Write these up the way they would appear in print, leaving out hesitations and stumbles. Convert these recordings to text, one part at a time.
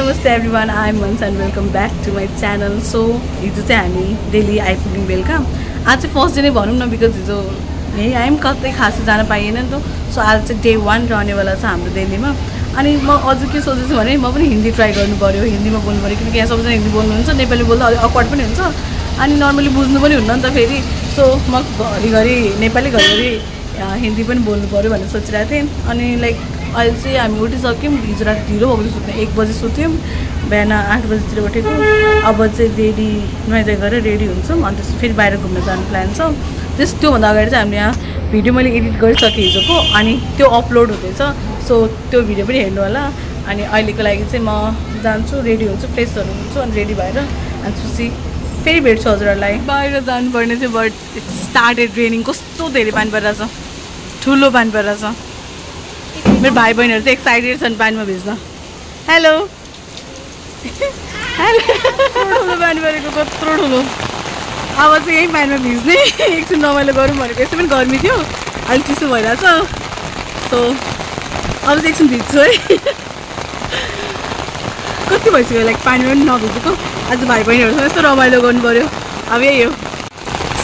नमस्ते everyone, I am मन्स and welcome back to my channel. So हिजो चाहिँ हामी दिल्ली आइपुग्यौँ बेलुका। आज चाहिँ फर्स्ट डे नै भनौँ न, बिकज हिजो यहीँ आयौँ, कतै खासै जान पाइएन नि त। सो आज चाहिँ डे 1 रहनेवाला छ हाम्रो दिल्लीमा। अनि म अझ के सोच्दैछु भने म पनि हिन्दी ट्राई गर्नु पऱ्यो, हिन्दीमा बोल्नु पऱ्यो, किनकि यहाँ सबैजना हिन्दी बोल्नुहुन्छ, नेपाली बोल्दा अलिक अक्वर्ड पनि हुन्छ अनि नर्मली बुझ्नु पनि हुन्न नि त फेरि। सो म घरिघरि नेपाली घरिघरि हिन्दी पनि बोल्नु पऱ्यो भनेर सोचिरहेको थिएँ। अनि लाइक अहिले चाहिँ हामी उठिसक्यौँ, हिजो राति ढिलो भएको सुत्ने 1 बजी सुत्यौँ, बिहान 8 बजीतिर उठेको। अब चाहिँ रेडी नुहाइधुवाइ गरेर रेडी हुन्छौँ, अनि त्यसपछि फेरि बाहिर घुम्न जानु प्लान छ। त्योभन्दा अगाडि चाहिँ हामीले यहाँ भिडियो मैले एडिट गरिसकेँ हिजोको, अनि त्यो अपलोड हुँदैछ। सो त्यो भिडियो पनि हेर्नु होला। अनि अहिलेको लागि चाहिँ म जान्छु, रेडी हुन्छु, फ्रेसहरू हुन्छु, अनि रेडी भएर अनि त्यसपछि फेरि भेट्छु हजुरहरूलाई। बाहिर जानुपर्ने थियो, बट इट्स स्टार्टेड रेनिङ। कस्तो धेरै पानी परिरहेछ, ठुलो पानी परिरहेछ। मेरो भाइ बहिनीहरू चाहिँ एक्साइटेड छन् पानीमा भिज्न। हेलो हेलो, ठुलो पानी परेको, कत्रो ठुलो। अब चाहिँ यहीँ पानीमा भिज्ने, एकछिन रमाइलो गरौँ भनेको। यसै पनि गर्मी थियो, अलिक चिसो भइरहेछ। सो अब चाहिँ एकछिन भिज्छु है। कति भइसक्यो लाइक पानीमा पनि नभिजेको। आज भाइ बहिनीहरूसँग यस्तो रमाइलो गर्नु पऱ्यो। अब यही हो,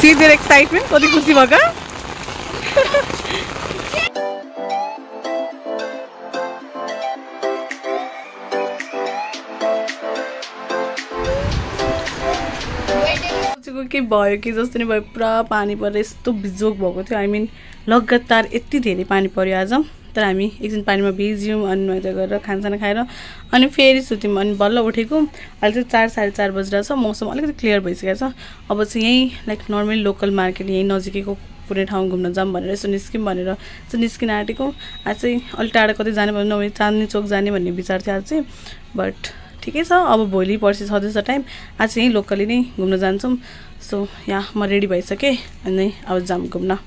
सी देयर एक्साइटमेन्ट। कति खुसी भएको। के भयो कि जस्तो नै भयो, पुरा पानी परेर यस्तो बिजोग भएको थियो। आई मिन लगातार यति धेरै पानी पऱ्यो आज। तर हामी एकछिन पानीमा भिज्यौँ, अनि नुहाइधुवाइ गरेर खानासाना खाएर अनि फेरि सुत्यौँ। अनि बल्ल उठेको अहिले चाहिँ 4 साढे 4 बजिरहेछ। मौसम अलिकति क्लियर भइसकेको छ। अब चाहिँ यहीँ लाइक नर्मली लोकल मार्केट यहीँ नजिकैको कुनै ठाउँ घुम्न जाऊँ भनेर यसो निस्क्यौँ भनेर चाहिँ निस्किन आँटेको। आज चाहिँ अलिक टाढा कतै जाने भन्नु नभए चाँदनी चौक जाने भन्ने विचार थियो आज चाहिँ, बट ठिकै छ। अब भोलि पर्सि छँदैछ टाइम। आज चाहिँ यहीँ लोकली नै घुम्न जान्छौँ। सो यहाँ म रेडी भइसकेँ, अनि अब जाऊँ घुम्न।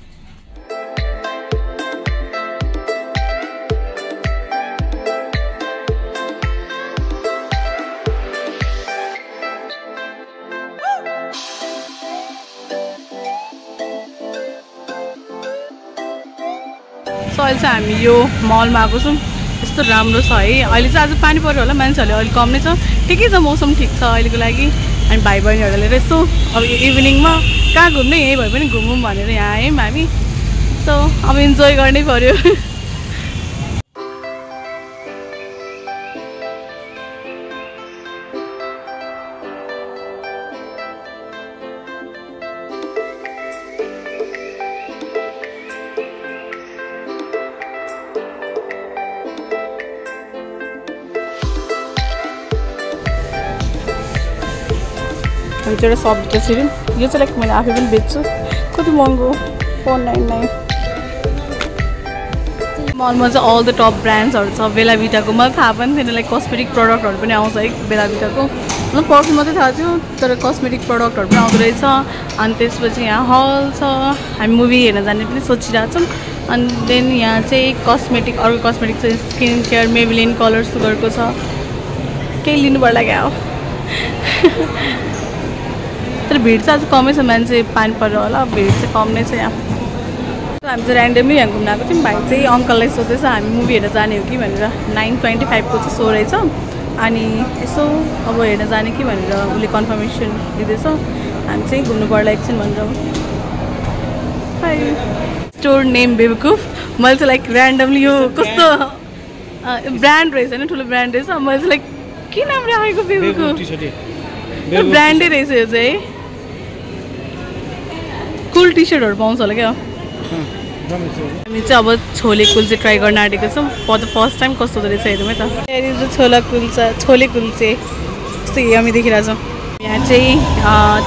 सो अहिले चाहिँ हामी यो मलमा आएको छौँ। यस्तो राम्रो छ है। अहिले चाहिँ आज पानी पऱ्यो होला, मान्छेहरूले अलिक कम नै छ। ठिकै छ, मौसम ठिक छ अहिलेको लागि। अनि भाइ बहिनीहरूलाई लिएर यस्तो अब इभिनिङमा कहाँ घुम्ने, यहीँ भए पनि घुमौँ भनेर यहाँ आयौँ हामी। सो अब इन्जोय गर्नै पऱ्यो। हामी चाहिँ एउटा सब्जी छिर्यौँ। यो चाहिँ लाइक मैले आफै पनि बेच्छु। कति महँगो, 499। मलमा चाहिँ अल द टप ब्रान्ड्सहरू छ। बेला भिटाको मलाई थाहा पनि थिएन, लाइक कस्मेटिक प्रडक्टहरू पनि आउँछ है बेला भिटाको। मतलब पर्फ्युम मात्रै थाहा थियो, तर कस्मेटिक प्रडक्टहरू पनि आउँदो रहेछ। अनि त्यसपछि यहाँ हल छ, हामी मुभी हेर्न जाने पनि सोचिरहेको छौँ। अनि देन यहाँ चाहिँ कस्मेटिक, अर्को कस्मेटिक चाहिँ स्किन केयर मेबेलिन कलर सुगरको छ। केही लिनु पर्ला क्या हो। तर भिड चाहिँ आज कमै छ, मान्छे पानी परेर होला, भिड चाहिँ कम नै छ यहाँ। हामी चाहिँ ऱ्यान्डमली यहाँ घुम्न आएको थियौँ। भाइ चाहिँ अङ्कललाई सोध्दैछ हामी मुभी हेर्न जाने हो कि भनेर। 9:25 को चाहिँ सो रहेछ। अनि यसो अब हेर्न जाने कि भनेर उसले कन्फर्मेसन दिँदैछ। हामी चाहिँ घुम्नु पर्ला एकछिन भनेर। स्टोर नेम बेवकुफ। मैले चाहिँ लाइक ऱ्यान्डमली यो कस्तो ब्रान्ड रहेछ होइन, ठुलो ब्रान्ड रहेछ। मैले चाहिँ लाइक के नाम राखेको बेवकुफ, ब्रान्डै रहेछ यो चाहिँ। कुल टी सर्टहरू पाउँछ होला क्या। हामी चाहिँ अब छोले कुल्चे ट्राई गर्न आँटेको छौँ फर द फर्स्ट टाइम। कस्तो हुँदो रहेछ हेरौँ है त। छोले कुल्चे यस्तो यमी देखिरहेको छौँ। यहाँ चाहिँ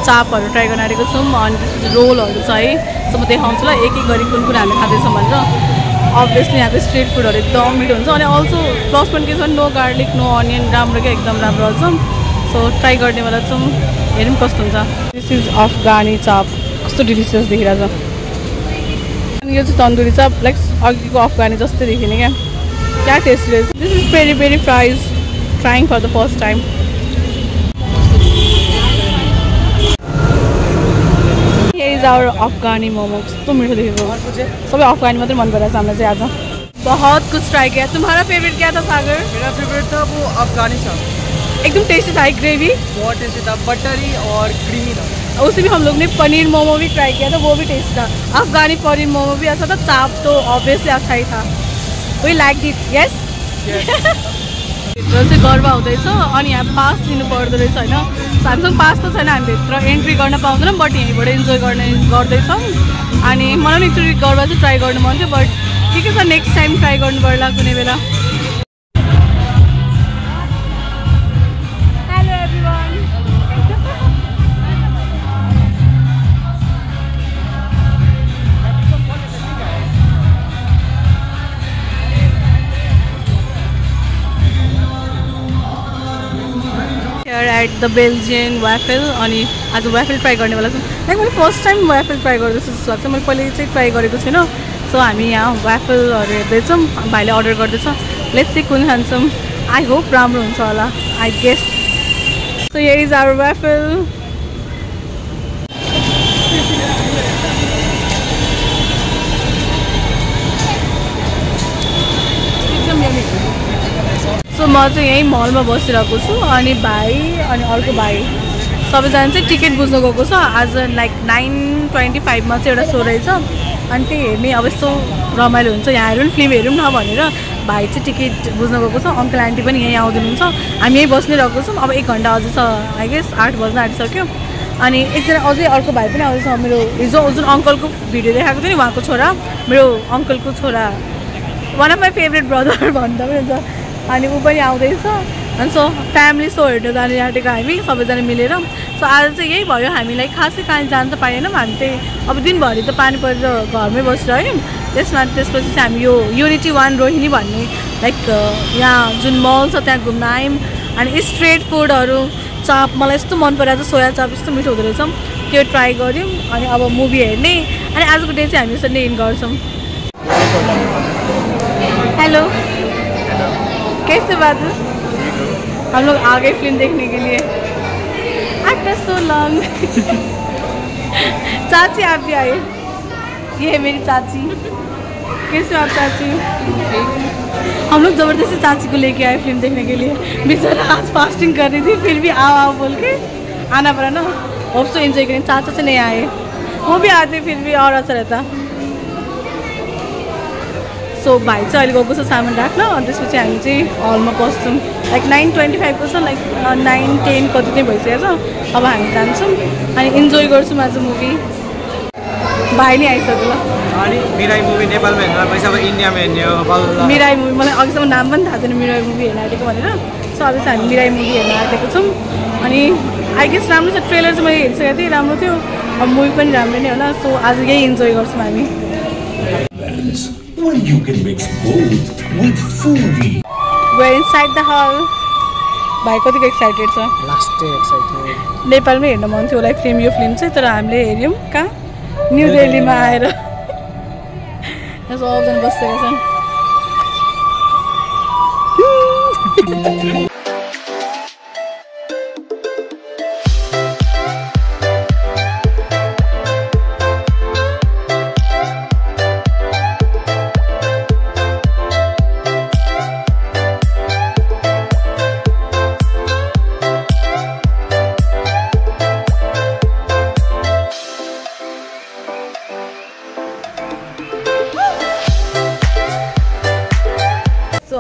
चापहरू ट्राई गर्न आँटेको छौँ। अनि त्यसपछि रोलहरू छ है। सो म देखाउँछु ल एक एक गरी कुन कुन हामी खाँदैछौँ भनेर। अभियसली यहाँको स्ट्रिट फुडहरू एकदम मिठो हुन्छ। अनि अल्सो प्लस पोइन्ट के छ भने नो गार्लिक नो अनियन, राम्रो क्या, एकदम राम्रो हुन्छ। सो ट्राई गर्नेवाला छौँ, हेरौँ कस्तो हुन्छ। दिस इज अफगानी चाप, कस्तो डिलिसियस देखिरहेछ। अनि यो चाहिँ तन्दुरी चाप, लाइक अघिको अफगानी जस्तै देखिने क्या टेस्ट रहेछ। This is peri peri fries, trying for the first time. Here is our Afghani momo, कस्तो मिठो देखेको। सबै अफगानी मात्रै मन परेको छ हामीलाई चाहिँ आज। बहुत कुछ ट्राई किया। तुम्हारा फेवरेट क्या था सागर? मेरा फेवरेट था वो अफगानी चाप। एकदम टेस्टी था ग्रेवी, बहुत टेस्टी था, बटरी और क्रीमी था। उसी में हम लोग ने पनीर मोमो भी ट्राई किया था, वो भी टेस्टी था। अफगानी पनीर मोमो भी अच्छा था, चाप तो ऑब्वियसली अच्छा ही था। वी लाइक इट, यस। भित्र चाहिँ गर्व हुँदैछ अनि यहाँ पास लिनु पर्दो रहेछ होइन। हामीसँग पास त छैन, हामी भित्र एन्ट्री गर्न पाउँदैनौँ, बट यहीँबाट इन्जोय गर्दैछौँ। अनि मलाई पनि एकचोटि गर्व चाहिँ ट्राई गर्नु मन थियो, बट ठिकै छ, नेक्स्ट टाइम ट्राई गर्नु पर्ला कुनै बेला। एट द बेल्जियन वाफल अनि आज वाफल ट्राई गर्नेवाला छु। लाइक मैले फर्स्ट टाइम वाफल ट्राई गर्दैछु जस्तो लाग्छ, मैले पहिले चाहिँ ट्राई गरेको छुइनँ। सो हामी यहाँ वाफलहरू हेर्दैछौँ, भाइले अर्डर गर्दैछ। लेट्स सी कुन खान्छौँ, आई होप राम्रो हुन्छ होला, I guess. So here is our waffle. So म चाहिँ यहीँ मलमा बसिरहेको छु अनि भाइ अनि अर्को भाइ सबैजना चाहिँ टिकट बुझ्नु गएको छ। आज लाइक 9:25 चाहिँ एउटा सो रहेछ अनि त्यही हेर्ने अब यस्तो रमाइलो हुन्छ, यहाँ हेरौँ फिल्म हेरौँ न भनेर भाइ चाहिँ टिकट बुझ्नु गएको छ। अङ्कल आन्टी पनि यहीँ आउँदिनुहुन्छ, हामी यहीँ बस्नै रहेको छौँ। अब 1 घन्टा अझै छ, आई गेस 8 बज्न आँटिसक्यो। अनि एकजना अझै अर्को भाइ पनि आउँदैछ, मेरो हिजो जुन अङ्कलको भिडियो देखाएको थियो नि, उहाँको छोरा, मेरो अङ्कलको छोरा, one of my favourite brother भन्दा पनि हुन्छ। अनि ऊ पनि आउँदैछ। अनि सो फ्यामिली सो हेर्नु जाने आँटेको हामी सबैजना मिलेर। सो आज चाहिँ यही भयो, हामीलाई खासै कहीँ जान त पाएनौँ। हामी त्यही अब दिनभरि त पानी परेर घरमै बसिरह्यौँ। त्यसपछि चाहिँ हामी यो युनिटी 1 रोहिणी भन्ने लाइक यहाँ जुन मल छ त्यहाँ घुम्न आयौँ। अनि स्ट्रिट फुडहरू, चाप मलाई यस्तो मन परेको छ, सोया चाप यस्तो मिठो हुँदो रहेछ, त्यो ट्राई गऱ्यौँ। अनि अब मुभी हेर्ने, अनि आजको डे चाहिँ हामी यसरी नै इन्ड गर्छौँ। हेलो, कैसे बात? हम लोग आ गए फिल्म देखने के लिए। After so long. चाची आप भी आए, ये है मेरी चाची। कैसे आप चाची? हम लोग ज़बरदस्ती चाची को लेके आए फिल्म देखने के लिए। बेचारा आज फास्टिंग कर रही थी, फिर भी आओ आओ बोल के आना पड़ा ना। होप सो एंजॉय करें। चाचा से नहीं आए, वो भी आते फिर भी और अच्छा रहता। सो भाइ चाहिँ अहिले गएको छ सामान राख्न, अनि त्यसपछि हामी चाहिँ हलमा पस्छौँ। लाइक 9:25 को छ, लाइक 9-10 कति नै भइसकेको छ। अब हामी जान्छौँ अनि इन्जोय गर्छौँ आज मुभी। भाइ नै आइसक्यो ल। अनि मिराई मुभी नेपालमा हेर्न पैसा, अब इन्डियामा हेर्ने हो बल्ल। मिराई मुभी मलाई अघिसम्म नाम पनि थाहा थिएन मिराई मुभी हेर्न आँटेको भनेर। सो अब चाहिँ हामी मिराई मुभी हेर्न आँटेको छौँ। अनि आई गेस राम्रो छ, ट्रेलर चाहिँ मैले हेरिसकेको थिएँ, राम्रो थियो। अब मुभी पनि राम्रो नै होला। सो आज यही इन्जोय गर्छौँ हामी। When you can mix both with Foodie. We're inside the hall. भाइ कतिको एक्साइटेड छ? Last excited. नेपालमै हेर्न मन थियो होला फिल्म, यो फिल्म चाहिँ, तर हामीले हेऱ्यौँ कहाँ? न्यू दिल्लीमा आएर। सबजना बसेका छन्।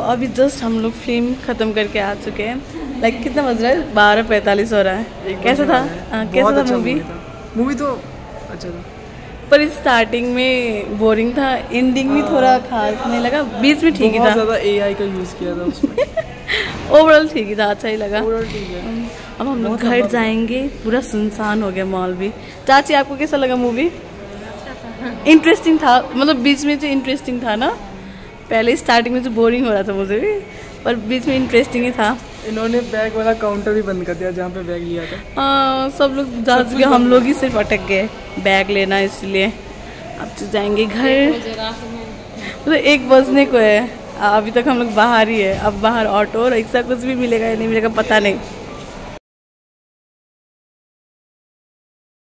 अभी जस्ट हम लोग फिल्म ख़त्म करके आ चुके हैं। लाइक कितना बज रहा है? 12:45 हो रहा है। कैसा था? कैसा था मूवी? मूवी तो अच्छा था, पर स्टार्टिंग में बोरिंग था, एंडिंग भी थोड़ा खास नहीं लगा, बीच में ठीक ही था। ज़्यादा AI का यूज़ किया था उसमें। ओवरऑल ठीक ही था, अच्छा ही लगा। ओवरऑल ठीक है। अब हम लोग घर जाएंगे, पूरा सुनसान हो गया मॉल भी। चाची आपको कैसा लगा मूवी? इंटरेस्टिंग था, मतलब बीच में जो इंटरेस्टिंग था ना, पहले स्टार्टिंग में जो बोरिंग हो रहा था मुझे भी, पर बीच में इंटरेस्टिंग ही था। इन्होंने बैग वाला काउंटर भी बंद कर दिया जहाँ पे बैग लिया था। हाँ, सब लोग जा चुके, हम लोग ही सिर्फ अटक गए बैग लेना, इसलिए अब तो जाएंगे घर। मतलब 1 बजने को है, अभी तक हम लोग बाहर ही है। अब बाहर ऑटो रिक्शा कुछ भी मिलेगा या नहीं मिलेगा पता नहीं।